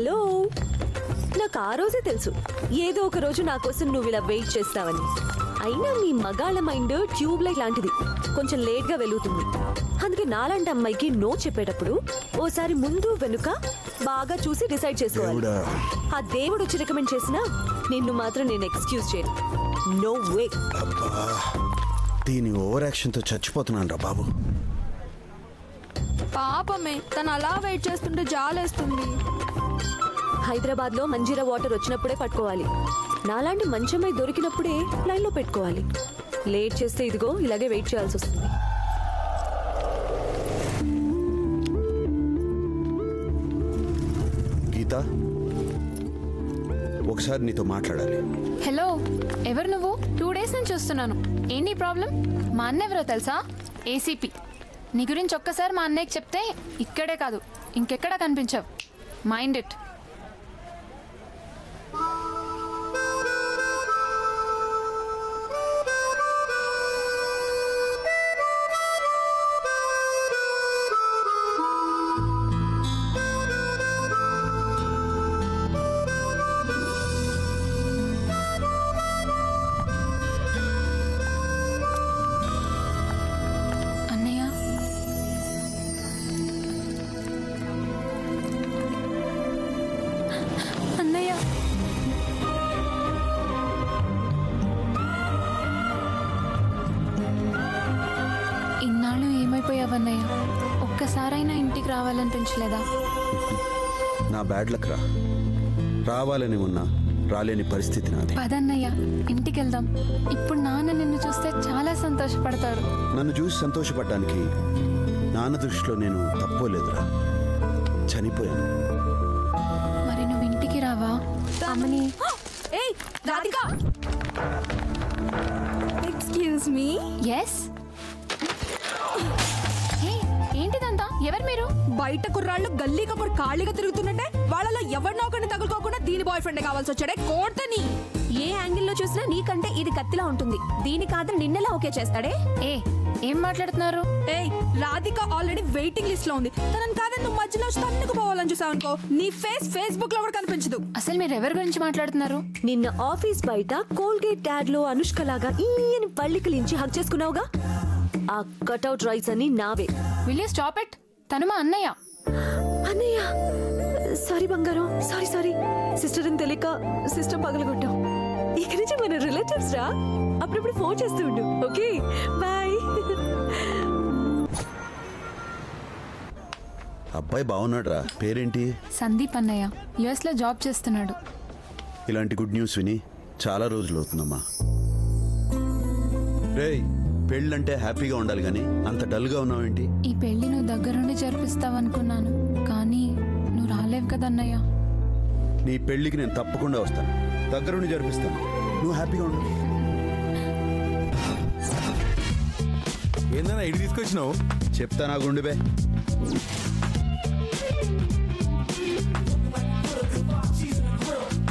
Hello, నాకు ఆ రోజే తెలుసు ఏదో ఒక రోజు నా కోసం నువ్వు ఇలా వెయిట్ చేస్తావని. అయినా మీ మగాళ్ళ మైండ్ ట్యూబ్ లైట్ లాంటిది, కొంచెం లేట్ గా వెలుగుతుంది. అందుకే నాలాంటి అమ్మాయికి నో చెప్పేటప్పుడు ఓసారి ముందు వెనుక బాగా చూసి డిసైడ్ చేసుకోవాలి. ఆ దేవుడు వచ్చి రికమెండ్ చేసినా నిన్ను మాత్రం నేను ఎక్స్క్యూజ్ చేయను. No way. దీని ఓవర్ యాక్షన్ తో చచ్చిపోతున్నాను రా బాబు. పాపమే, తను అలా వెయిట్ చేస్తుంటే జాలేస్తుంది. హైదరాబాద్ లో మంజీరా వాటర్ వచ్చినప్పుడే పట్టుకోవాలి. నాలాంటి మంచమ్మాయి దొరికినప్పుడే లైన్ లో పెట్టుకోవాలి. లేట్ చేస్తే ఇదిగో ఇలాగే వెయిట్ చేయాల్సి వస్తుంది. గీత, ఒకసారి నీతో మాట్లాడాలి. హలో, ఎవరు నువ్వు? 2 days నుంచి చూస్తున్నాను. ఏంటి ప్రాబ్లం? మా అన్న ఎవరో తెలుసా? ఏసీపీ. నీ గురించి ఒక్కసారి మా అన్నయ్యకి చెప్తే ఇక్కడే కాదు ఇంకెక్కడా కనిపించవు. Mind it. ఇన్నాళ్ళు ఏమైపోయావన్నయ్య? ఒక్కసారైనా ఇంటికి రావాలనిపించలేదా? నా బ్యాడ్ లక్ రా. రావాలని ఉన్నా రాలేని పరిస్థితి నాది. పదన్నయ్య, ఇంటికి వెళ్దాం. ఇప్పుడు నాన్న నిన్ను చూస్తే చాలా సంతోషపడతాడు. నన్ను చూసి సంతోషపడడానికి నాన్న దృష్టిలో నేను తప్పోలేదురా. చనిపోయాను. మరి నువ్వు ఇంటికి రావా? అమ్మని. ఏయ్ రాధిక, ఎక్స్క్యూజ్ మీ. ఎస్. ఏంటిదంతా? ఎవరు మీరు? బయట కుర్రాళ్ళు గల్లీ కప్పుడు ఖాళీగా తిరుగుతున్నట్టే వాళ్ళలో ఎవరినో ఒకరిని తగులుకోకుండా దీని బాయ్ ఫ్రెండ్ కావాల్సి వచ్చాడే. కోర్తని ఏ యాంగిల్ లో చూసినా నీకంటే ఇది కత్తిలా ఉంటుంది. దీని కాదు నిన్నెలా ఓకే చేస్తాడే? ఏం మాట్లాడుతున్నారు? ఏయ్ రాధిక ఆల్రెడీ వెయిటింగ్ లిస్ట్ లో ఉంది. తనని కాదని నువ్వు మధ్యలో తన్నుకు పోవాలని చూసావు అనుకో, నీ ఫేస్బుక్ లో కూడా కనిపించదు. అసలు మీరు ఎవరి గురించి మాట్లాడుతున్నారు? నిన్న ఆఫీస్ బయట కోల్గేట్ యాడ్ లో అనుష్కలాగా ఈయని పళ్ళికలించి హక్ చేసుకున్నావుగా, ఆ కట్అవుట్ రైట్స్ అని నావే. Will you stop it? తను మా అన్నయ్య. అన్నయ్య సారీ బంగారం, సారీ. సిస్టర్ అని తెలియక సిస్టర్ పగలగొట్టాం. ఇక్కడి నుంచి మన రిలేటివ్స్ రా. అప్పుడప్పుడు ఫోన్ చేస్తూ ఉండు. Okay bye. అబ్బాయి బాగున్నాడు రా. పేరేంటి? సందీప్ అన్నయ్య. US లో జాబ్ చేస్తున్నాడు. ఇలాంటి గుడ్ న్యూస్ విని చాలా రోజులు అవుతుందమ్మా. రేయ్, పెళ్ళంటే హ్యాపీగా ఉండాలి కానీ అంత డల్గా ఉన్నావేంటి? ఈ పెళ్లి నువ్వు దగ్గరుండి జరిపిస్తావనుకున్నాను, కానీ నువ్వు రాలేవు కదన్నయ్య. నీ పెళ్ళికి నేను తప్పకుండా వస్తాను, దగ్గరుండి జరిపిస్తాను. నువ్వు హ్యాపీగా ఉండు. ఏందన్నా ఇటు తీసుకొచ్చినావు? చెప్తా నా గుండెబే.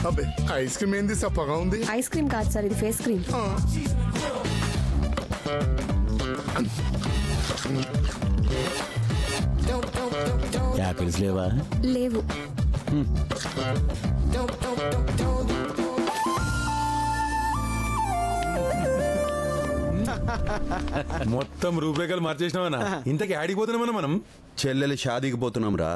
అబ్బే, ఐస్ క్రీమ్ ఏంది సప్పగా ఉంది? ఐస్ క్రీమ్ కాదు సార్, ఇది ఫేస్ క్రీమ్. యాపిల్స్ లేవా? లేవు. మొత్తం రూపురేఖలు మార్చేసినావనా? ఇంతకి ఆడిపోతున్నామన్నా మనం. చెల్లెలి షాదీకి పోతున్నాం రా.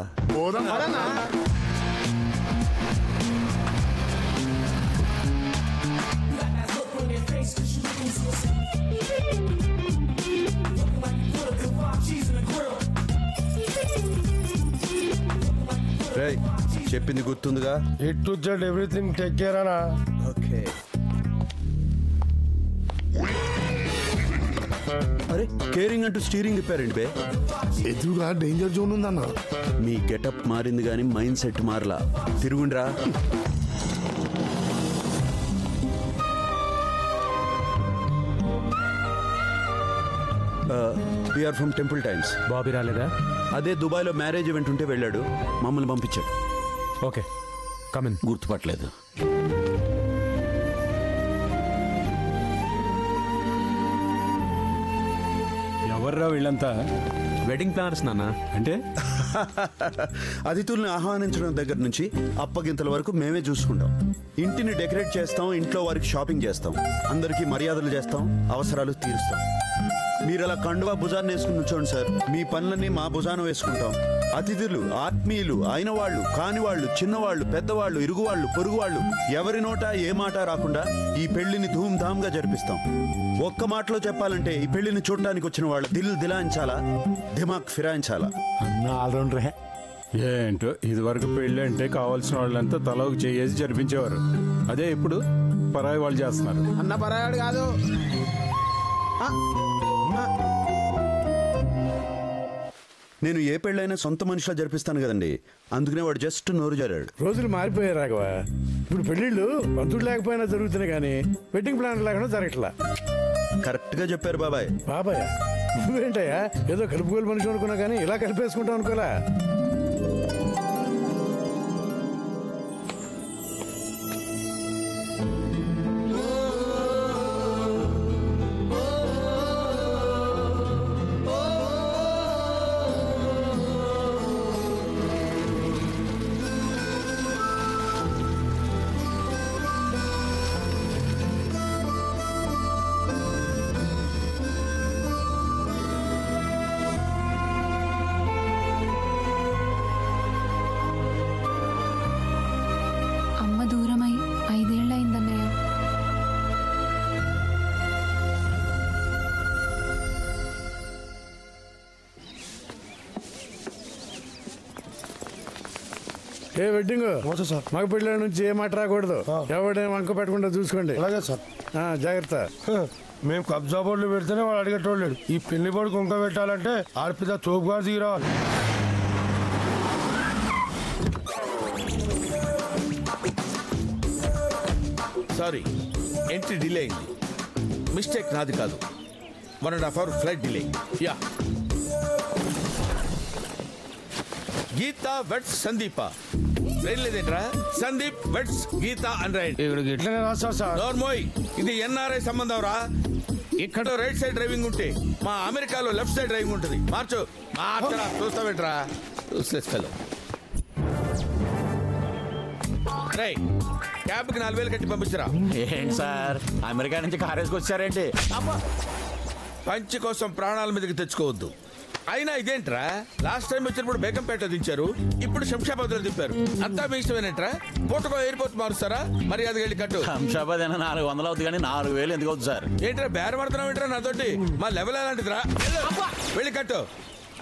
రేయ్, చెప్పింది గుర్తుందిగా? A to Z everything take care అనా. ఓకే. అరే, కేరింగ్ అంటూ స్టీరింగ్ ఇప్పారండి బే. ఎదురుగా డేంజర్ జోన్ ఉందన్న. మీ గెటప్ మారింది కానీ మైండ్ సెట్ మారలా. తిరుగుండ్రా. We're from temple times. Bobby రాలేదా? అదే దుబాయ్లో మ్యారేజ్ ఈవెంట్ ఉంటే వెళ్ళాడు, మమ్మల్ని పంపించాడు. Okay, come in. గుర్తుపట్టలేదు. ఎవర్రా వీళ్ళంతా? వెడ్డింగ్ ప్లానర్స్ నాన్న. అంటే అతిథుల్ని ఆహ్వానించడం దగ్గర నుంచి అప్పగింతల వరకు మేమే చూసుకుంటాం. ఇంటిని డెకరేట్ చేస్తాం, ఇంట్లో వారికి షాపింగ్ చేస్తాం, అందరికీ మర్యాదలు చేస్తాం, అవసరాలు తీరుస్తాం. మీరు అలా కండువా భుజాన్ని వేసుకుని ఉంచండి సార్, మీ పనులన్నీ మా భుజాన వేసుకుంటాం. అతిథులు, ఆత్మీయులు, అయిన వాళ్ళు, కాని వాళ్ళు, చిన్నవాళ్ళు, పెద్దవాళ్ళు, ఇరుగువాళ్ళు, పొరుగు వాళ్ళు, ఎవరి నోట ఏ మాట రాకుండా ఈ పెళ్లిని ధూమ్ధామ్గా జరిపిస్తాం. ఒక్క మాటలో చెప్పాలంటే ఈ పెళ్లిని చూడటానికి వచ్చిన వాళ్ళు దిల్ దిలాయించాలా, దిమాగ్ ఫిరాయించాలా. అన్న ఆల్రౌండర్. ఏంటో ఇది వరకు పెళ్ళి అంటే కావాల్సిన వాళ్ళంతా తలకు చేసి జరిపించేవారు. అదే ఇప్పుడు పరాయి వాళ్ళు చేస్తున్నారు. అన్న పరాయాడు కాదు. నేను ఏ పెళ్ళైనా సొంత మనిషిలా జరిపిస్తాను కదండి, అందుకనే వాడు జస్ట్ నోరు జారాడు. రోజులు మారిపోయారు రాఘవ. ఇప్పుడు పెళ్లిళ్ళు పంతుడు లేకపోయినా జరుగుతున్నాయి కానీ వెడ్డింగ్ ప్లాన్ లేకుండా జరగట్లా. కరెక్ట్గా చెప్పారు బాబాయ్. బాబాయ్ నువ్వేంటయ్యా ఏదో కలుపుకోలు మనిషి అనుకున్నా కానీ ఇలా కలిపేసుకుంటాం అనుకోలే. దూరమై 5 ఏళ్ళయిందన్నయ్య. ఏ వెడ్డింగ్ సార్ మగ పెళ్ళ నుంచి ఏ మాట రాకూడదు. ఎవడేం వంక పెట్టకుండా చూసుకోండి. అలాగే సార్. జాగ్రత్త. మేము కబ్జా బోర్డులు పెడితేనే వాడు అడిగేటోళ్ళు. ఈ పెళ్లి బోర్డు కుంక పెట్టాలంటే ఆడపిద తోపుగా దిగిరావాలి. సారీ, ఎంట్రీ డిలే అయింది. మిస్టేక్ నాది కాదు. 1.5 hour ఫ్లైట్ డిలే. యా. గీత వెట్స్ సందీప. రైలు లేదేంట్రా? సందీప్ వెట్స్ గీత అని రాయండి. ఇక్కడికి ఎట్లనే రాస్తారు సార్. నోర్మోయ్, ఇది ఎన్ఆర్ఐ సంబంధం రా. ఇక్కడ రైట్ సైడ్ డ్రైవింగ్ ఉంటే మా అమెరికాలో లెఫ్ట్ సైడ్ డ్రైవింగ్ ఉంటుంది. మార్చు. మార్చరా. చూస్తావేంట్రా? చూసేస్తాను. రై, క్యాబ్కి 4,000 కట్టి పంపించరా. ఏంటి సార్ అమెరికా నుంచి కార్ వేసుకొచ్చారేంటి? పంచి కోసం ప్రాణాల మీదకి తెచ్చుకోవద్దు. అయినా ఇదేంట్రా, లాస్ట్ టైం వచ్చినప్పుడు బేగంపేట దించారు, ఇప్పుడు శంషాబాద్ లో దింపారు. అంతా మీ ఇష్టమేనేంట్రా? పూటకో ఎయిర్పోర్ట్ మారుస్తారా? మర్యాదగా వెళ్ళి కట్టు. శంషాబాద్ అయినా 400 అవుతుంది కానీ 4,000 ఎందుకు అవుతుంది సార్? ఏంట్రా బేరం పడుతున్నావు ఏంట్రా నాతోటి? మా లెవెల్ ఎలాంటిదిరా? వెళ్ళి కట్టు.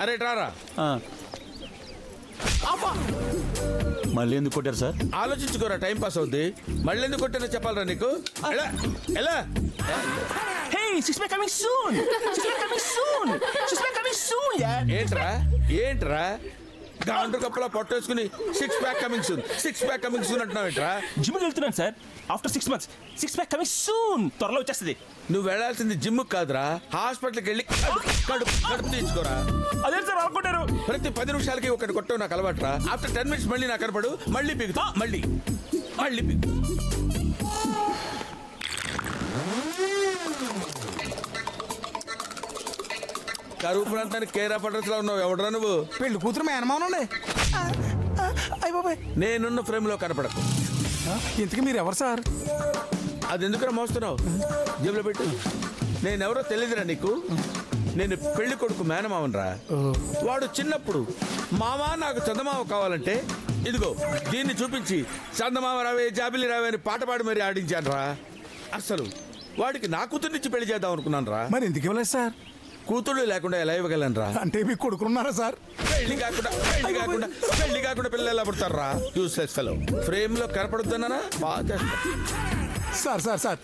అరే ట్రారా. మళ్ళీ ఎందుకు కొట్టారు సార్? ఆలోచించుకోరా, టైం పాస్ అవుద్ది. మళ్ళీ ఎందుకు కొట్టానో చెప్పాలరా నీకు? ఎలా ఏంట్రా గాండ్రు కప్పులా పొట్టేసుకుని 6 pack coming soon, 6 pack coming soon అంటున్నావు ఏంట్రా? జిమ్ వెళ్తున్నాను sir. After 6 months 6 pack coming soon. త్వరలో వచ్చేస్తుంది. నువ్వు వెళ్లాల్సింది జిమ్ కాదురా, హాస్పిటల్కి వెళ్ళి కడుపు తీసుకోరా. అదే సార్ అనుకుంటారు. ప్రతి 10 నిమిషాలకి ఒకటి కొట్టవు నాకు అలవాట్రా. ఆఫ్టర్ 10 minutes మళ్ళీ నాకు కనపడు, మళ్ళీ పీకుతా, మళ్ళీ పీకు. కరువు ప్రాంతానికి కేరా పడ్రస్ లో ఉన్నావు. ఎవడరా నువ్వు? పెళ్లి కూతురు మేనమానండి. నేనున్న ఫ్రేమ్ లో కనపడకు. ఇంతకీ మీరు ఎవరు సార్? అది ఎందుకురా మోస్తున్నావు? జేబులో పెట్టు. నేనెవరో తెలియదురా నీకు? నేను పెళ్లి కొడుకు మేనమావనరా. వాడు చిన్నప్పుడు మావా నాకు చందమామ కావాలంటే ఇదిగో దీన్ని చూపించి చందమామ రావే జాబిలి రావే అని పాట పాడి మరి ఆడించాను రా. అసలు వాడికి నా కూతుర్నిచ్చి పెళ్లి చేద్దాం అనుకున్నాను రా. మరి ఎందుకు ఇవ్వలేదు సార్? కూతుళ్ళు లేకుండా ఎలా ఇవ్వగలను రా? అంటే మీకు కొడుకున్నారా సార్? పెళ్లి కాకుండా పిల్లలు ఎలా పుడతారు రా? Useless fellow. ఫ్రేమ్ లో కనపడుతున్నానా? బాగా సార్ సార్ సార్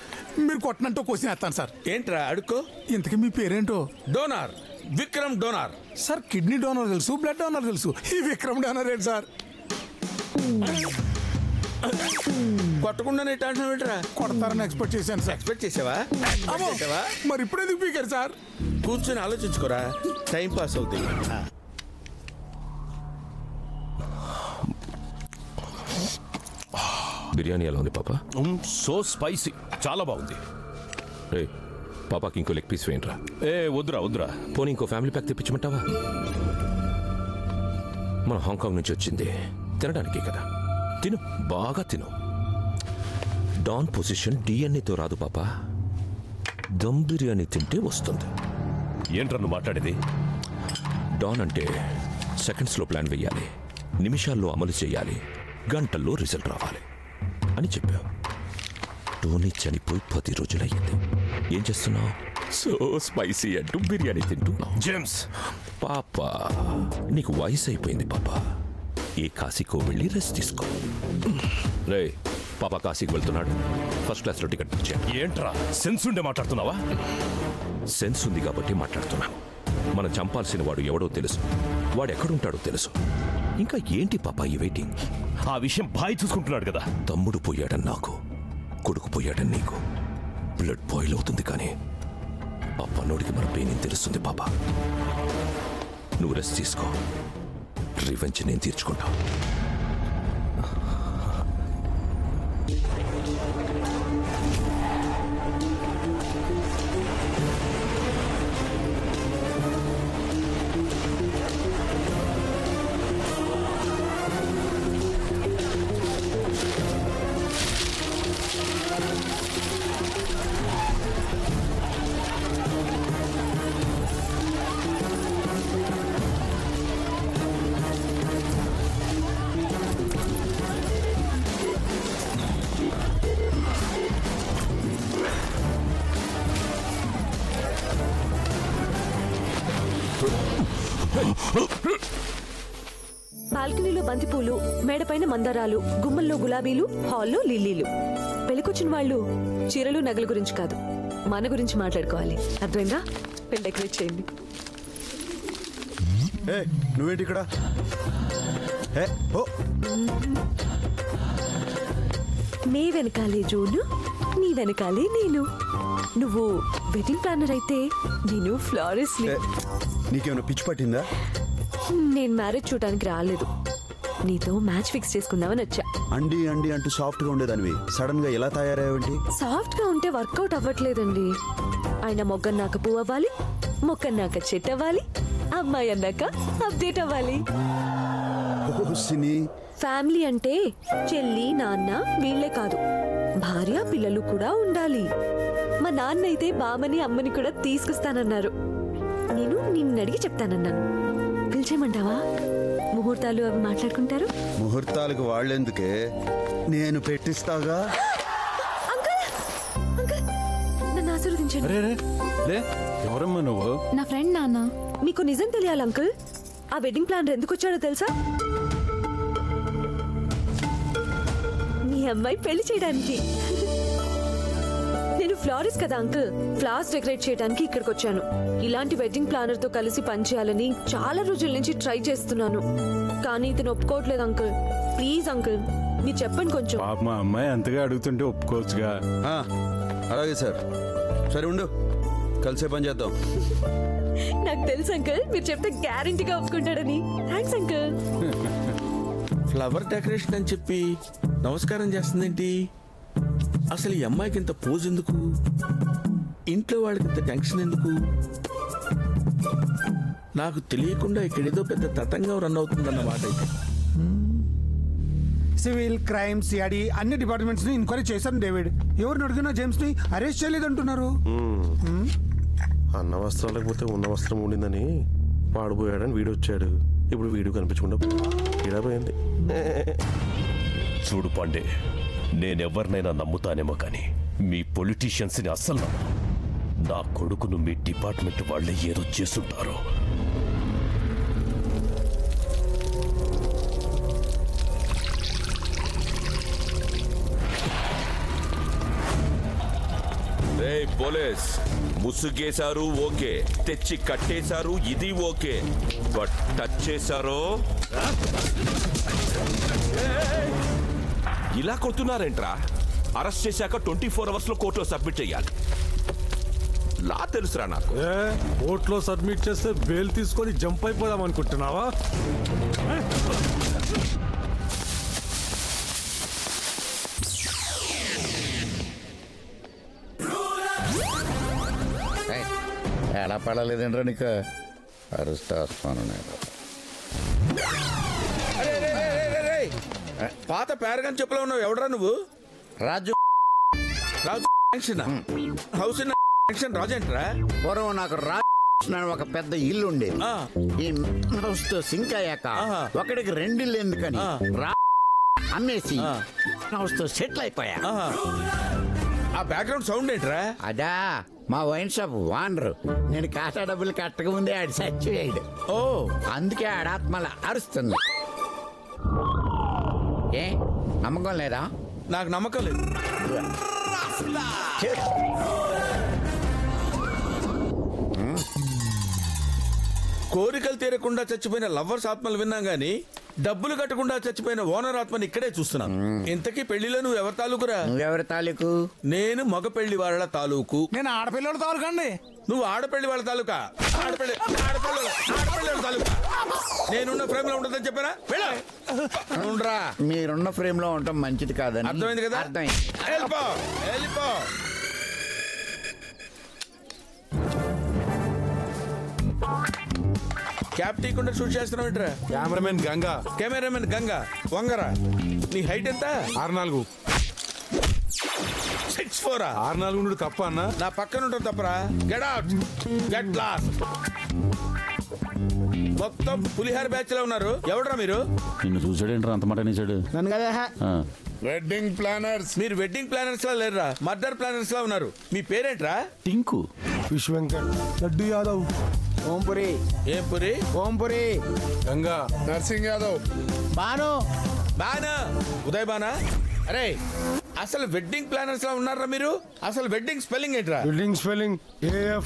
మీరు కొట్టనంటూ క్వశ్చన్ వేస్తాను సార్. ఏంట్రా అడుక్కో. ఇంతకీ మీ పేరేంటో? Donor, Vikram donor. Sir kidney donor తెలుసు, బ్లడ్ డోనర్ తెలుసు, ఈ విక్రమ్ డోనర్ ఏంటి సార్? కొట్టకుండా ఏంట్రా? కొడతారని ఎక్స్పెక్ట్ చేశాను సార్. ఎక్స్పెక్ట్ చేసావా? మరి ఇప్పుడు ఎందుకు పీకారు సార్? కూర్చొని ఆలోచించుకోరా, టైం పాస్ అవుతుంది. బిర్యానీ ఎలా ఉంది పాప? సో స్పైసీ, చాలా బాగుంది. పాపాకి ఇంకో లెగ్ పీస్ వేయండిరా. ఏ వద్దురా పోనీ ఇంకో ఫ్యామిలీ ప్యాక్ తెప్పించమంటావా? మన హాంకాంగ్ నుంచి వచ్చింది తినడానికే కదా. తిను, బాగా తిను. డాన్ పొజిషన్ డిఎన్ఏతో రాదు పాపా, దమ్ బిర్యానీ తింటే వస్తుంది. ఏంట్రా నువ్వు మాట్లాడేది? డాన్ అంటే సెకండ్స్లో ప్లాన్ వేయాలి, నిమిషాల్లో అమలు చేయాలి, గంటల్లో రిజల్ట్ రావాలి అని చెప్పావు. టోనీ చనిపోయి 10 రోజులయ్యింది. ఏం చేస్తున్నావు? సో స్పైసీ అంటూ బిర్యానీ తింటున్నావు. జేమ్స్ పాపా, నీకు వయసు అయిపోయింది పాపా. ఏ కాశీకో వెళ్ళి రెస్ట్ తీసుకో. రే పాపా కాశీకి వెళ్తున్నాడు, ఫస్ట్ క్లాస్లో టికెట్ బుక్ చేయండి. ఏంట్రా సెన్స్ ఉండే మాట్లాడుతున్నావా? సెన్స్ ఉంది కాబట్టి మాట్లాడుతున్నాను. మనం చంపాల్సిన వాడు ఎవడో తెలుసు, వాడు ఎక్కడుంటాడో తెలుసు. ఇంకా ఏంటి పాపా ఈ వెయిటింగ్? ఆ విషయం బాయ్ చూసుకుంటున్నాడు కదా. తమ్ముడు పోయాడని నాకు, కొడుకు పోయాడని నీకు. బ్లడ్ బాయిల్ అవుతుంది కానీ ఆ పన్నోడికి మన పెయిన్ తెలుస్తుంది పాపా. నువ్వు రెస్ట్ తీసుకో, రివెంజ్ నేను తీర్చుకుంటా. బాల్కనీలో బంతిపూలు, మేడపైన మందారాలు, గుమ్మల్లో గులాబీలు, హాల్లో లిల్లీలు. పెళ్ళికొచ్చిన వాళ్ళు చీరలు నగల గురించి కాదు, మన గురించి మాట్లాడుకోవాలి. అర్థమైందా? పెళ్ళి డెకరేట్ చేయండి. నువ్వేంటి ఇక్కడ? నీ వెనకాలే జోను, నీ వెనకాలే నేను. నువ్వు వెడ్డింగ్ ప్లానర్ అయితే నేను ఫ్లారిస్ట్. నీకేమైనా పిచ్చి పట్టిందా? నేను మ్యారేజ్ చూడడానికి రాలేదు, నీతో మ్యాచ్ ఫిక్స్ చేసుకుందామని వచ్చా. అండి అండి అంటూ సాఫ్ట్ గా ఉండేదానివి సడన్ గా ఎలా తయారయ్యేంటి? సాఫ్ట్ గా ఉంటే వర్కౌట్ అవ్వట్లేదండి. ఆయన మొగ్గన్నాక పువ్వు అవ్వాలి, మొక్కన్నాక చెట్టు అవ్వాలి, అమ్మాయి అన్నాక అప్డేట్ అవ్వాలి. ఫ్యామిలీ అంటే చెల్లి, నాన్న వీళ్లే కాదు, భార్య పిల్లలు కూడా ఉండాలి. మా నాన్న అయితే బామ్మని అమ్మని కూడా తీసుకొస్తానన్నారు. నేను నిన్ను అడిగి చెప్తానన్నాను. పిలిచేయమంటావా? ముహూర్తాలు అవి మాట్లాడుకుంటారు. ముహూర్తాలకు వాళ్ళెందుకే, నేను పెట్టిస్తాగా. నన్ను ఆశీర్వదించండి. ఎవరమ్మా నువ్వు? నా ఫ్రెండ్ నాన్న. మీకు నిజం తెలియాలి అంకుల్, ఆ వెడ్డింగ్ ప్లానర్ ఎందుకు వచ్చాడో తెలుసా? మీ అమ్మాయి పెళ్లి చేయడానికి. నేను ఫ్లారిస్ట్ కదా అంకుల్, ఫ్లవర్స్ డెకరేట్ చేయడానికి ఇక్కడికి వచ్చాను. ఇలాంటి వెడ్డింగ్ ప్లానర్ తో కలిసి పనిచేయాలని చాలా రోజుల నుంచి ట్రై చేస్తున్నాను, కానీ ఇతను ఒప్పుకోవట్లేదు అంకుల్. ప్లీజ్ అంకుల్, మీరు చెప్పండి కొంచెం. పాప మా అమ్మాయి అంతగా అడుగుతుంటే ఒప్పుకోవచ్చుగా. అలాగే సార్, సరే ఉండు, కలిసే పని చేద్దాం. నాకు తెలుసు అంకుల్, మీరు చెప్తే గ్యారంటీగా ఒప్పుకుంటాడని. Thanks uncle. ఫ్లవర్ డెకరేషన్ అని చెప్పి నమస్కారం చేస్తుందేంటి? అసలు ఈ అమ్మాయికి ఇంత పోజ్ ఎందుకు? ఇంట్లో వాళ్ళకి ఇంత టెన్షన్ ఎందుకు? నాకు తెలియకుండా ఇక్కడేదో పెద్ద తతంగం రన్ అవుతుందన్నమాట. అయితే సివిల్, క్రైమ్, సిఐడి అన్ని డిపార్ట్మెంట్స్ ని ఎంక్వైరీ చేశాను డేవిడ్. ఎవరిని అడిగినా జేమ్స్ ని అరెస్ట్ చేయలేదంటున్నారు. అన్న వస్త్రాలకు పోతే ఉన్న వస్త్రం ఉండిందని పాడిపోయాడని వీడు వచ్చాడు. ఇప్పుడు వీడు కనిపించకుండా పోయింది. చూడు పాండే, నేనెవరినైనా నమ్ముతానేమో కానీ మీ పొలిటీషియన్స్ని అస్సలు నా కొడుకును మీ డిపార్ట్మెంట్ వాళ్ళే ఏదో చేస్తుంటారు. రే పోలీస్, ముసుగేశారు ఓకే, తెచ్చి కట్టేశారు ఇది ఓకే, బట్ టచ్ చేశారో ఇలా కొడుతున్నారేంట్రా? అరెస్ట్ చేశాక 24 hours లో కోర్టులో సబ్మిట్ చేయాలి. లా తెలుసురా నాకు. కోర్టులో సబ్మిట్ చేస్తే బెయిల్ తీసుకొని జంప్ అయిపోదాం అనుకుంటున్నావా? తేడా పడలేదంటే నీకు అరుస్తా వస్తాను నేను. పాత పేరగాని చెప్పులో ఉన్నావు. ఎవడరా నువ్వు? రాజు. రాజు హౌస్ రాజేంట్రా? పూర్వం నాకు రాజు ఒక పెద్ద ఇల్లు ఉండేది. ఈ హౌస్ తో సింక్ అయ్యాక ఒకడికి 2 ఇల్లు ఎందుకని అమ్మేసి హౌస్ తో సెటిల్ అయిపోయా. ఆ బ్యాక్గ్రౌండ్ సౌండ్ ఏంట్రా? అదా మా వైన్ షాప్ వానరు. నేను ఖాతా డబ్బులు కట్టక ముందే ఆడి చచ్చిపోయాడు. ఓ అందుకే ఆడాత్మల అరుస్తుంది. ఏ నమ్మకం లేదా? నాకు నమ్మకం లేదు. కోరికలు తీరకుండా చచ్చిపోయిన లవర్స్ ఆత్మలు విన్నాం గానీ డబ్బులు కట్టకుండా చచ్చిపోయిన ఓనర్ ఆత్మని ఇక్కడే చూస్తున్నాను. ఇంతకీ పెళ్లిలో నువ్వు ఎవరి తాలూకురా? నువ్వెవరి తాలూకు? నేను మగ పెళ్లి వాళ్ళ తాలూకు. నేను ఆడపిల్లల తాలూకు అండి. నువ్వు ఆడపెళ్లి వాళ్ళ తాలూకా? ఆడపిల్లి తాలూకా నేనున్న ఫ్రేమ్ లో ఉంటుందని చెప్పారా? మీరున్న ఫ్రేమ్ లో ఉండటం మంచిది కాదని అర్థమైంది కదా? అర్థమైంది. వెళ్ళిపో. క్యాప్ తీయకుండా షూట్ చేస్తున్నావు ఏంట్రా? కెమెరామెన్ గంగా వంగరా. నీ హైట్ ఎంత? 6'4". 6'4". 6'4" తప్ప అన్న. నా పక్కన ఉంటాం తప్పరా? Get out, get lost. మొత్తం పులిహార బ్యాచ్ లో ఉన్నారు. ఎవడరా మీరు? నిన్ను చూసాడేంట్రా అంత మాట అనేసాడు? నన్ను కదా. Wedding planners. మీరు వెడ్డింగ్ ప్లానర్స్ లా లేరురా, మర్డర్ ప్లానర్స్ లా ఉన్నారు. మీ పేరేంట్రా? టింకు. విశ్వంకర్. లడ్డు యాదవ్. ఓంపురి. ఏం పురి? ఓంపురి. గంగా. నర్సింగ్ యాదవ్. బాను. ఉదయ్ బానా. అరే అసలు వెడ్డింగ్ ప్లానర్స్ లా ఉన్నారా మీరు? అసలు వెడ్డింగ్ స్పెల్లింగ్ ఏంట్రా? Wedding spelling AF.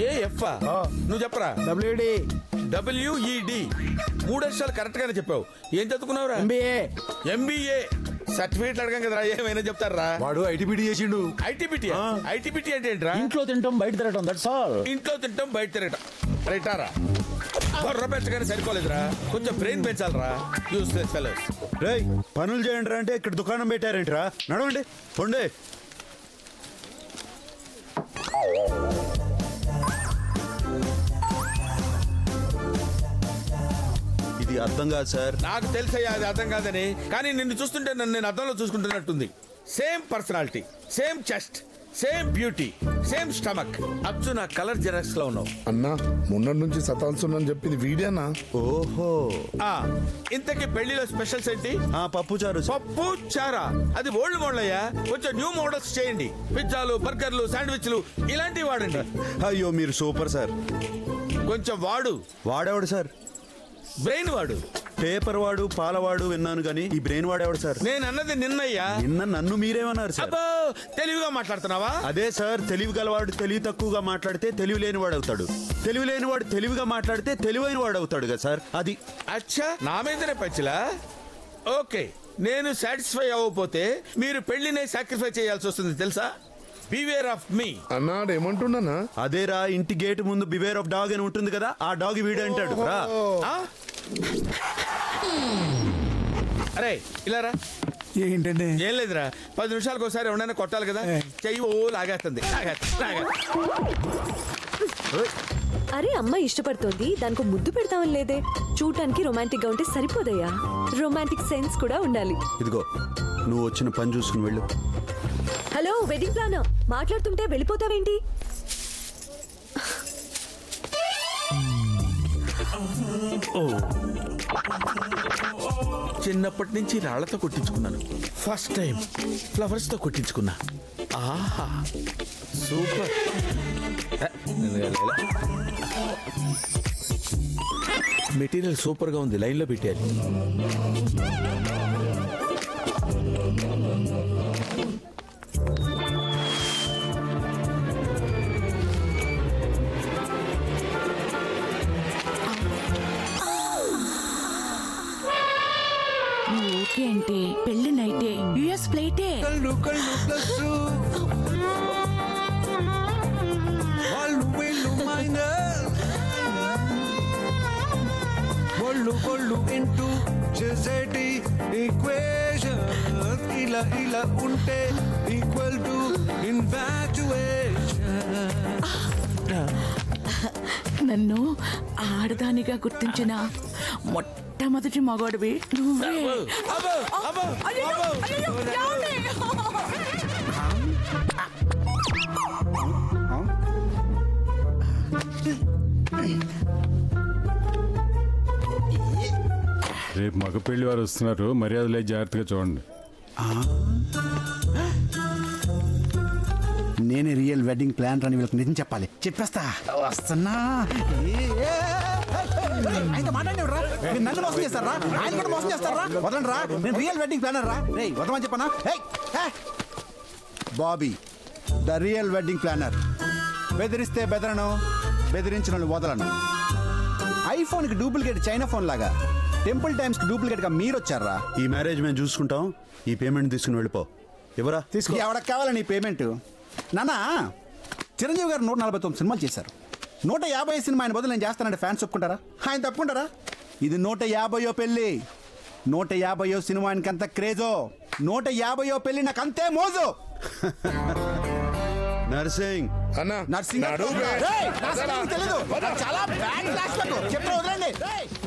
AF? నువ్వు చెప్పరా? WED. 3 అక్షరాలు కరెక్ట్ గానే చెప్పావు. ఏం చదువుకున్నావురా? MBA. సర్టిఫికేట్ అడగం కదరా, ఏమైనా చెప్తారా? వాడు ITBT చేసిండు. ITBT అంటే ఏంట్రా? ఇంట్లో తింటాం బయట తిరగటం. That's all. ఇంట్లో తింటాం బయట తిరగటం. రైటారా? బొర్ర పెంచగానే సరిపోలేదురా, కొంచెం బ్రెయిన్ పెంచాలరా. Useless fellows. రేయ్ పనులు చేయండి రా అంటే ఇక్కడ దుకాణం పెట్టారేంట్రా? నడవండి పొండే. ఇది అర్థం కాదు సార్. నాకు తెలుసయ్యా అది అర్థం కాదని, కానీ నిన్ను చూస్తుంటే నన్ను నేను అర్థంలో చూసుకుంటున్నట్టుంది. Same personality, same chest, same beauty, same stomach. అచ్చు నా కలర్ జెరాక్స్ లో ఉన్నావు. అన్నా మొన్నటి నుంచి సతాల్సున్నాను చెప్పింది వీడియోనా? ఓహో. ఇంతకీ పెళ్లిలో స్పెషల్స్ ఏంటి? పప్పు చారు. పప్పు చారా? అది ఓల్డ్ మోడల్ అయ్యా, కొంచెం న్యూ మోడల్స్ చేయండి. పిజ్జాలు, బర్గర్లు, శాండ్విచ్లు ఇలాంటివి వాడండి. అయ్యో మీరు సూపర్ సార్. కొంచెం వాడేవాడు సార్? బ్రెయిన్ వాడు. పేపర్ వాడు, పాలవాడు విన్నాను కానీ ఈ బ్రెయిన్ వాడేవాడు సార్? నేను అన్నది నిన్నయ్యా. నిన్న నన్ను మీరేమన్నారు సార్? తెలివిగా మాట్లాడుతున్నావా? అదే సార్, తెలివి గలవాడు తెలివి తక్కువగా మాట్లాడితే తెలివి లేని వాడు అవుతాడు. తెలివి లేని వాడు తెలివిగా మాట్లాడితే తెలివైన వాడు అవుతాడు కదా సార్. అది. అచ్చా, నా మీదనే పచ్చిలా. ఓకే, నేను సాటిస్ఫై అవ్వకపోతే మీరు పెళ్లినే సాక్రిఫై చేయాల్సి వస్తుంది తెలుసా? బివేర్ ఆఫ్ మీ అన్నాడు. ఏమంటున్నా? అదేరా, ఇంటి గేట్ ముందు బివేర్ ఆఫ్ డాగ్ అని ఉంటుంది కదా, ఆ డాగ్ వీడే అంటాడు. అరే ఇలారా. ఏంటండి? ఏం లేదురా, 10 నిమిషాలకు ఒకసారి ఎవరైనా కొట్టాలి కదా. చెయ్యి లాగేస్తుంది. అరే అమ్మాయి ఇష్టపడుతోంది, దానికి ముద్దు పెడతామని లేదే. చూడటానికి రొమాంటిక్ గా ఉంటే సరిపోదయ్యా, రొమాంటిక్ సెన్స్ కూడా ఉండాలి. ఇదిగో నువ్వు వచ్చిన పని చూసుకుని వెళ్ళు. హలో వెడ్డింగ్ ప్లానర్, మాట్లాడుతుంటే వెళ్ళిపోతావేంటి? చిన్నప్పటి నుంచి రాళ్లతో కొట్టించుకున్నాను, ఫస్ట్ టైం ఫ్లవర్స్ తో కొట్టించుకున్నా. ఆహా సూపర్. మెటీరియల్ సూపర్ గా ఉంది, లైన్ లో పెట్టారు. ఏంటి పెళ్లి నైటే యుఎస్ ఫ్లైటే? కళ్ళు కళ్ళు ప్లస్ వాళ్ళు వీళ్ళు మైనస్ ఒళ్ళు ఒళ్ళు ఇంటూ చేసేటి ఈక్వేషన్ ఇలా ఇలా ఉంటే ఈక్వల్ టు ఇన్ఫాక్చుయేషన్. నన్ను ఆడదానిగా గుర్తించిన మొట్టమొదటి మగవాడివి నువ్వే. రేపు మగ పెళ్లి వారు వస్తున్నారు, మర్యాదలే జాగ్రత్తగా చూడండి. నేనే రియల్ వెడ్డింగ్ ప్లాన్ అని వీళ్ళకి నిజం చెప్పాలి. చెప్పేస్తా వస్తున్నా. ఆయన మాట్లాడేవరా? నన్ను మోసం చేస్తారా? ఆయన కూడా మోసం చేస్తారా? వదలండి రా, నేను రియల్ వెడ్డింగ్ ప్లానర్ రా. రే వదమని చెప్పనా? Bobby the real wedding planar. బెదిరిస్తే బెదరను, బెదిరించిన వదలను. ఐఫోన్కి డూప్లికేట్ చైనా ఫోన్ లాగా టెంపుల్ టైమ్స్ కి డూప్లికేట్ గా మీరు వచ్చారా? ఈ మ్యారేజ్ మేము చూసుకుంటాం, ఈ పేమెంట్ తీసుకుని వెళ్ళిపో. ఎవరా తీసుకో. ఎవరికి కావాలని ఈ పేమెంట్? నానా, చిరంజీవి గారు 149 సినిమాలు చేశారు. 150 సినిమా ఆయన బదులు నేను చేస్తానంటే ఫ్యాన్స్ ఒప్పుకుంటారా? ఆయన తప్పుకుంటారా? ఇది 150వ పెళ్లి. 150వ సినిమా ఆయనకి అంత క్రేజో, 150వ పెళ్లి నాకు అంతే మోజు. నర్సింగ్ నర్సింగ్ తెలీదు, చాలా బ్యాడ్ ఫ్లాష్ బ్యాక్. చెప్పిన వదలండి.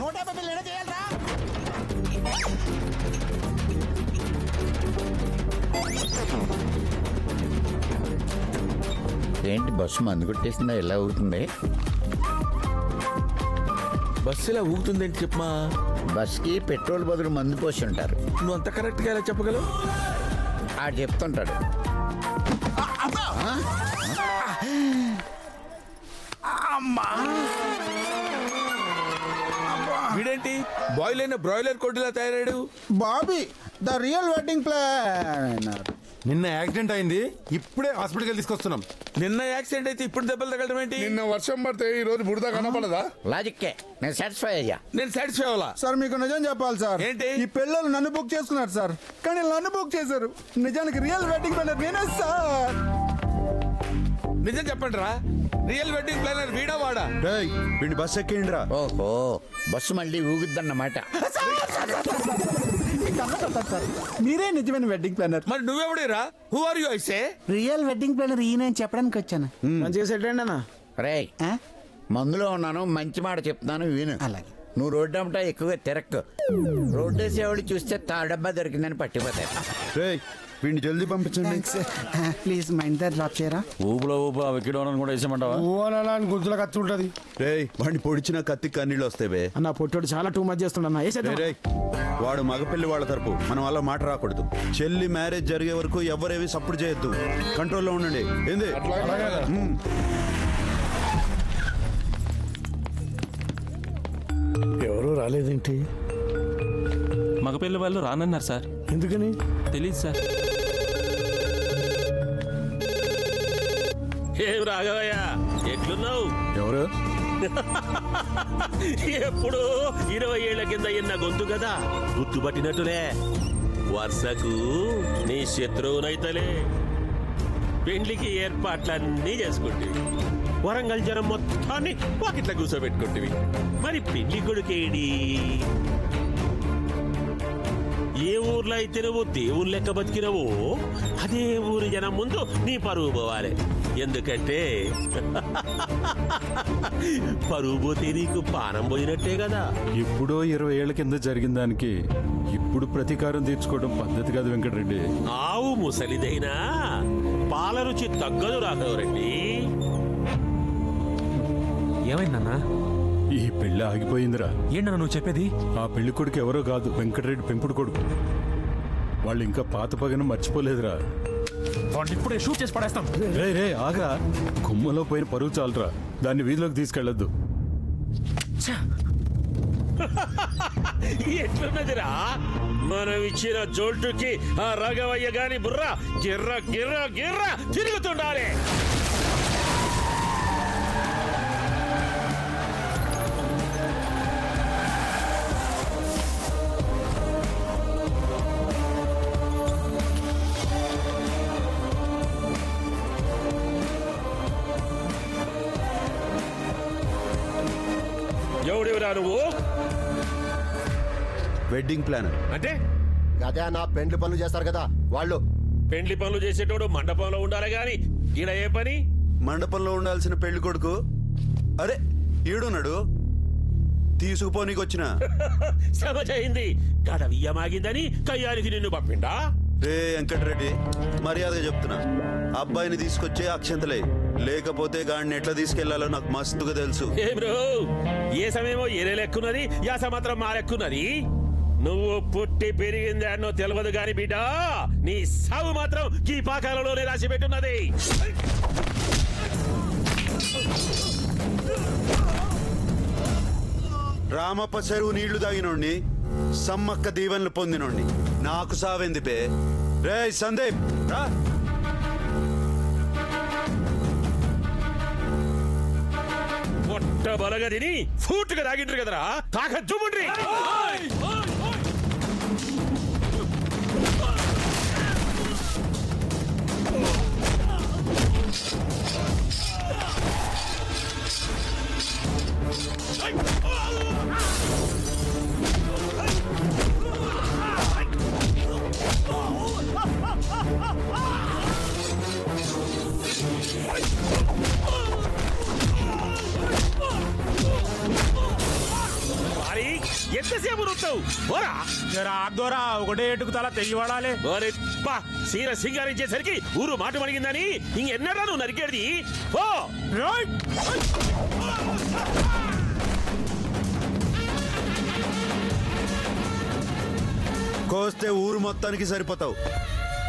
150 పెళ్లి ఎలా చేయాలరా? ఏంటి బస్సు మందు కొట్టేసిందా? ఎలా ఊగుతుంది బస్సు? ఇలా ఊగుతుంది ఏంటి చెప్పమా? బస్కి పెట్రోల్ బదులు మందు పోసి ఉంటారు. నువ్వు అంత కరెక్ట్గా ఎలా చెప్పగలవు? ఆ చెప్తుంటాడు. వీడేంటి బాయిల్ అయిన బ్రాయిలర్ కొట్టులా తయారాడు? Bobby the real wedding planner. నిన్న యాక్సిడెంట్ అయింది, ఇప్పుడే హాస్పిటల్కి తీసుకొస్తున్నాం. నిన్న యాక్సిడెంట్ అయితే ఇప్పుడు దెబ్బలు తగలడం ఏంటి? నిన్న వర్షం పడితే ఈ రోజు బురద కనపడదా? లాజిక్కే. నేను సాటిస్ఫై అయ్యా. నేను సాటిస్ఫై అవ్వాలా? సార్ మీకు నిజం చెప్పాలి సార్. ఏంటి? ఈ పిల్లలు నన్ను బుక్ చేసుకున్నారు సార్, కానీ నన్ను బుక్ చేశారు. నిజానికి రియల్ వెడ్డింగ్ ప్లానర్ నేనే సార్. నిజం చెప్పండి రా, రియల్ వెడ్డింగ్ ప్లానర్ వీడా వాడా? వీడి బస్ ఎక్కేయండిరా. ఓహో, బస్సు మళ్ళీ ఊగుద్దన్నమాట. మీరే నిజమైన వెడ్డింగ్ ప్లానర్. మరి నువ్వెవడేరా? Who are you? I say real wedding planner ఈయన చెప్పడానికి వచ్చాను. మంచిగా సెట్ అండి అన్న. రే, మందులో ఉన్నాను, మంచి మాట చెప్తున్నాను విను. అలాగే. నువ్వు రోడ్డు అమ్మటా ఎక్కువగా తిరక్కు. రోడ్డు వేసేవాళ్ళు చూస్తే తాడబ్బా దొరికిందని పట్టిపోతాయి. వీడిని జల్దీ పంపించండి ప్లీజ్. మా ఇంటి డ్రాప్ చేయరా? ఊపులో ఊపు వికెట్ కూడా వేసామంటావా? గుంతులో కత్తి ఉంటుంది. వాడిని పొడిచిన కత్తి కన్నీళ్ళు వస్తాయి. అన్న పొట్టోడు చాలా టూ మచ్ చేస్తున్నా. వాడు మగపెళ్లి వాళ్ళ తరపు, మనం అలా మాట రాకూడదు. చెల్లి మ్యారేజ్ జరిగే వరకు ఎవరేవి సపోర్ట్ చేయొద్దు. కంట్రోల్లో ఉండండి. ఏంది? ఎవరు రాలేదేంటి? మగపిల్ల వాళ్ళు రానన్నారు సార్. ఎందుకని తెలీదు సార్. ఏం రాఘవయ్య, ఎట్లున్నావు? ఎవరు? ఎప్పుడు 20 ఏళ్ల కింద ఎన్న గొంతు కదా, గుర్తుపట్టినట్టులే. వరుసకు నీ శత్రువునైతలే. పెండ్లికి ఏర్పాట్లన్నీ చేసుకుంటే వరంగల్ జనం మొత్తాన్ని వాకిట్లా కూర్చోబెట్టుకుంటేవి. మరి పెళ్లి కొడుకేడి? ఏ ఊర్లో అయితే నువ్వు దేవుని లెక్క బతికినవో అదే ఊరి జనం ముందు నీ పరువు పోవాలి. ఎందుకంటే పరువు పోతే నీకు పానం పోయినట్టే కదా. ఎప్పుడో 20 ఏళ్ల కింద జరిగిన దానికి ఇప్పుడు ప్రతీకారం తీర్చుకోవడం పద్ధతి కాదు వెంకటరెడ్డి. ఆవు ముసలిదైనా పాల రుచి తగ్గదు రాఘవరెడ్డి. ఏమైందన్నా? ఈ పెళ్లి ఆగిపోయిందిరా. ఏంటన్నా నువ్వు చెప్పేది? ఆ పెళ్లి కొడుకు ఎవరో కాదు, వెంకటరెడ్డి పెంపుడు కొడుకు. వాళ్ళు ఇంకా పాత పగను మర్చిపోలేదురా. ఇప్పుడే షూట్ చేసి పడేస్తాం. రే ఆగా, గుమ్మలో పోయిన పరువు చాలరా, దాన్ని వీధిలోకి తీసుకెళ్లొద్దు. ఎట్లున్నదిరా మనం ఇచ్చిన జోల్టుకి ఆ రాఘవయ్య గాని బుర్ర గిర్ర గిర్ర గిర్ర తిరుగుతుండాలి. ఎవడివరా నువ్వు? వెడ్డింగ్ ప్లానర్ అంటే అదే నా పెండ్లి పనులు చేస్తారు కదా వాళ్ళు. పెండ్లి పనులు చేసేటోడు మండపంలో ఉండాలి గాని ఈడ ఏ పని? మండపంలో ఉండాల్సిన పెళ్లి కొడుకు అరే ఈడున్నాడు తీసుకుపోనీకి వచ్చిన సమజైంది గడవియ్యమాగిందని కయ్యానికి నిన్ను పంపిండా రే వెంకటరెడ్డి మర్యాదగా చెప్తున్నా అబ్బాయిని తీసుకొచ్చే అక్షంతలే లేకపోతే గాడిని ఎట్లా తీసుకెళ్లాలో నాకు మస్తుగా తెలుసు ఏం బ్రో ఏ సమయమో ఏరే లెక్కున్నది యాస మాత్రం మా లెక్కున్నది నువ్వు పుట్టి పెరిగింది అన్నో తెలియదు గాని బిడ్డ నీ సావు మాత్రం ఈ పాకాలలోనే రాసి పెట్టున్నది రామప్ప చెరువు నీళ్లు తాగినోడిని సమ్మక్క దీవెనలు పొందినోడిని నాకు సావెంది పే రే సందీప్ రా పొట్ట బలగా తిని ఫూట్గా తాగిండ్రు కదరా తాక జుముండ్రి ఎంతసేపు నొత్తావు రాదోరా ఒకటే ఎటుకు తల తెగి వాడాలి సీర సింగారించేసరికి ఊరు మాట మడిగిందని ఇంకెన్నడా నువ్వు నరికేది ఓ కోస్తే ఊరు మొత్తానికి సరిపోతావు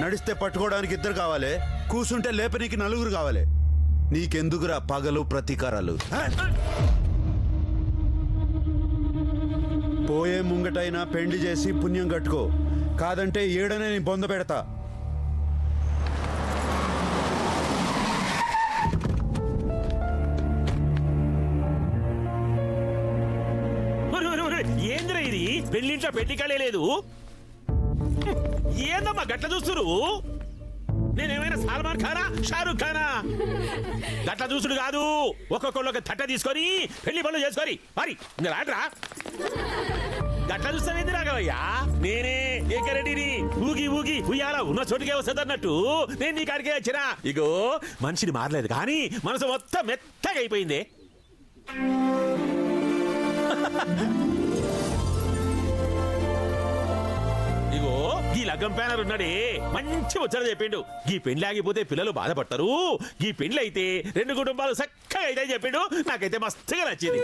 నడిస్తే పట్టుకోవడానికి ఇద్దరు కావాలి కూసుంటే లేపనీకి నలుగురు కావాలి నీకెందుకురా పగలు ప్రతీకారాలు పోయే ముంగటైనా పెండి చేసి పుణ్యం కట్టుకో కాదంటే ఏడనే నీ బొంద పెడతా ఏంద్రా ఇది పెళ్లింట్లో పెళ్లికాలే లేదు ఏందమ్మా గట్ల చూస్తురు నేనేమైనా సల్మాన్ ఖానా షారూక్ ఖానా గట్ల చూసుడు కాదు ఒక్కొక్కళ్ళు ఒక తట్ట తీసుకొని పెళ్లి పనులు చేసుకొని మరి ఇంకా రాట్రా గట్ల చూస్తావేంది రాఘవయ్యా నేనే ఏకరెడ్డిని ఊగి ఊగి ఉయ్యాల ఉన్న చోటుకే వస్తుంది అన్నట్టు నేను నీ కాడికే వచ్చినా ఇగో మనిషిని మారలేదు కానీ మనసు మొత్తం మెత్తగా అయిపోయింది ఇగో ఈ లగ్గం ప్యానర్ ఉన్నాడే మంచి ముచ్చట చెప్పిండు ఈ పెళ్లి ఆగిపోతే పిల్లలు బాధపడతారు ఈ పెళ్లి అయితే 2 కుటుంబాలు చక్కగా అయితే చెప్పిండు నాకైతే మస్తుగా నచ్చింది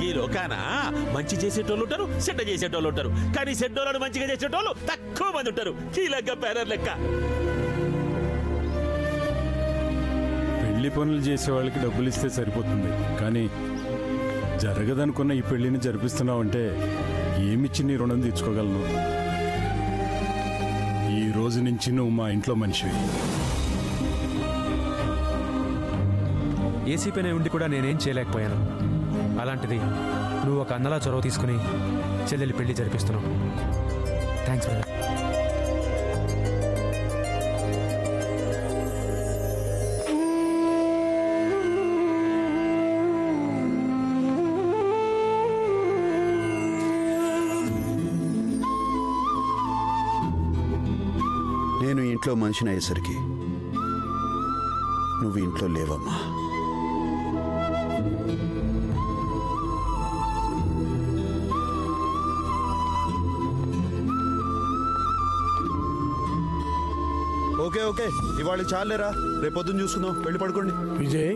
ఈ లోకాన మంచి చేసేటోళ్ళు ఉంటారు చెడ్డ చేసేటోళ్ళు ఉంటారు కానీ చెడ్డోళ్ళను మంచిగా చేసేటోళ్ళు తక్కువ మంది ఉంటారు ఈ లగ్గం ప్యానర్ లెక్క పెళ్లి పనులు చేసే వాళ్ళకి డబ్బులు ఇస్తే సరిపోతుంది కానీ జరగదనుకున్న ఈ పెళ్లిని జరిపిస్తున్నావంటే ఏమిచ్చి నీ రుణం తీర్చుకోగలను ఈ రోజు నుంచి నువ్వు మా ఇంట్లో మనిషివి ఏసీ పైన ఉండి కూడా నేనేం చేయలేకపోయాను అలాంటిది నువ్వు ఒక అన్నలా చొరవ తీసుకుని చెల్లెలి పెళ్లి జరిపిస్తున్నావు థ్యాంక్స్ బ్రదర్ నేను ఇంట్లో మనిషిని అయ్యేసరికి నువ్వు ఇంట్లో లేవమ్మా ఓకే ఓకే ఇవాళ చాలేరా రేపొద్దున చూసుకుందాం వెళ్ళి పడుకోండి విజయ్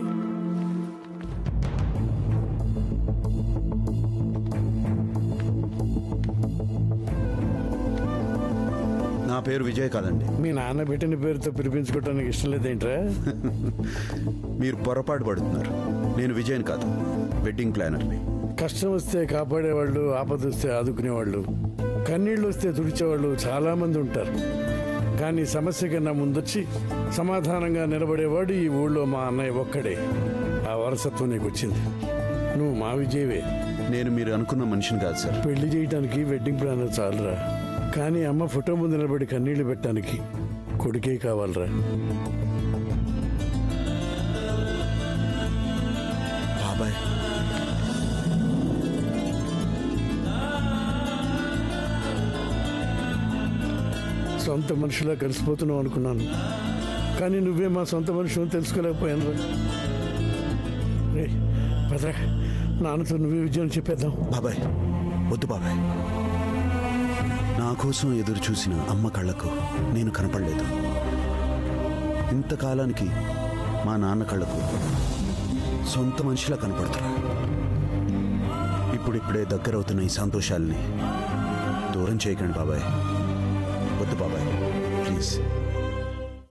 నా పేరు విజయ్ కాదండి మీ నాన్న పెట్టిన పేరుతో పిలిపించుకోవడానికి ఇష్టం లేదేంట్రా మీరు పొరపాటు పడుతున్నారు నేను విజయన్ కాదు వెడ్డింగ్ ప్లానర్ని కష్టం వస్తే కాపాడేవాళ్ళు ఆపద వస్తే ఆదుకునేవాళ్ళు కన్నీళ్ళు వస్తే తుడిచేవాళ్ళు చాలామంది ఉంటారు కానీ సమస్య కన్నా ముందొచ్చి సమాధానంగా నిలబడేవాడు ఈ ఊళ్ళో మా అన్నయ్య ఒక్కడే ఆ వారసత్వం నీకు వచ్చింది నువ్వు మా విజయవే నేను మీరు అనుకున్న మనిషిని కాదు సార్ పెళ్లి చేయడానికి వెడ్డింగ్ ప్లానర్ చాలరా కానీ అమ్మ ఫోటో ముందు నిలబడి కన్నీళ్లు పెట్టడానికి కొడుకే కావాలరా బాబాయ్ సొంత మనిషిలా కలిసిపోతున్నావు అనుకున్నాను కానీ నువ్వే మా సొంత మనిషి తెలుసుకోలేకపోయాను భద్ర నాన్నతో నువ్వే విజయం చెప్పేద్దాం. బాబాయ్ వద్దు బాబాయ్. నా కోసం ఎదురు చూసిన అమ్మ కళ్ళకు నేను కనపడలేదు. ఇంతకాలానికి మా నాన్న కళ్ళకు సొంత మనిషిలా కనపడుతున్నా. ఇప్పుడిప్పుడే దగ్గరవుతున్న ఈ సంతోషాలని దూరం చేయకండి బాబాయ్. వద్దు బాబాయ్ ప్లీజ్.